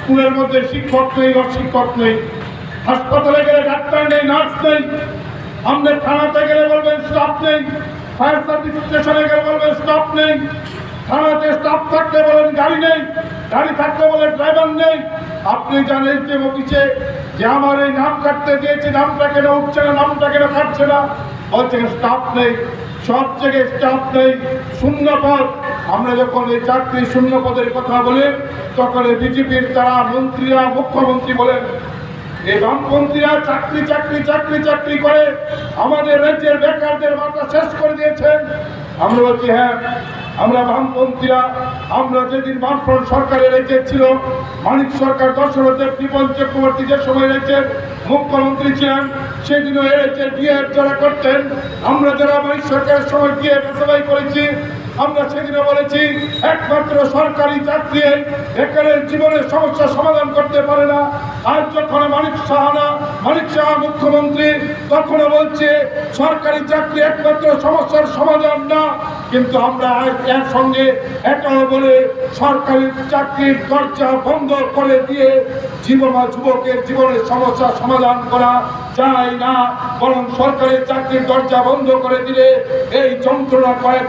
স্কুলের মধ্যে শিক্ষক নেই, অশিক্ষক নেই, হাসপাতালে গেলে ডাক্তার নেই, নার্স নেই, আমাদের থানাতে গেলে বলবেন স্টাফ নেই, ফায়ার সার্ভিস স্টেশনে গেলে বলবেন স্টাফ নেই, থানাতে স্টাফ থাকলে বলেন গাড়ি নেই, গাড়ি থাকলে বলেন ড্রাইভার নেই। আপনি জানেন যে অফিসে যে আমার এই নাম কাটতে দিয়েছে, নামটা কেন উঠছে না, নামটা কেন কাটছে না, বলছে স্টাফ নেই, সব জায়গায় স্টাফ নেই, শূন্য পদ। আমরা যখন এই চাকরি শূন্য পদের কথা বলি তখন বিজেপির তারা মন্ত্রীরা, মুখ্যমন্ত্রী বলেন এই বামপন্থীরা চাকরি চাকরি চাকরি চাকরি করে আমাদের রাজ্যের বেকারদের মাথা শেষ করে দিয়েছেন। আমরা বলছি হ্যাঁ, আমরা বামপন্থীরা, আমরা যেদিন বামফ্রন্ট সরকারের রেখে ছিল, মানিক সরকার, দশরথদেব, বিপন চক্রবর্তী যে সময় রেখে মুখ্যমন্ত্রী ছিলেন, সেদিনও এর ডিএড যারা করতেন, আমরা যারা মানিক সরকারের সময় দিয়ে বেসরকারি করেছি, আমরা সেদিনে বলেছি একমাত্র সরকারি চাকরি বেকারের জীবনের সমস্যার সমাধান করতে পারে না। আর যখন মানিক শাহ মুখ্যমন্ত্রী, তখনও বলছে সরকারি চাকরি একমাত্র সমস্যার সমাধান না, কিন্তু আমরা এর সঙ্গে এটাও বলে সরকারি চাকরির দরজা বন্ধ করে দিয়ে যুবকের জীবনের সমস্যার সমাধান করা যায় না, বরং সরকারি চাকরির দরজা বন্ধ করে দিলে এই যন্ত্রণা কয়েক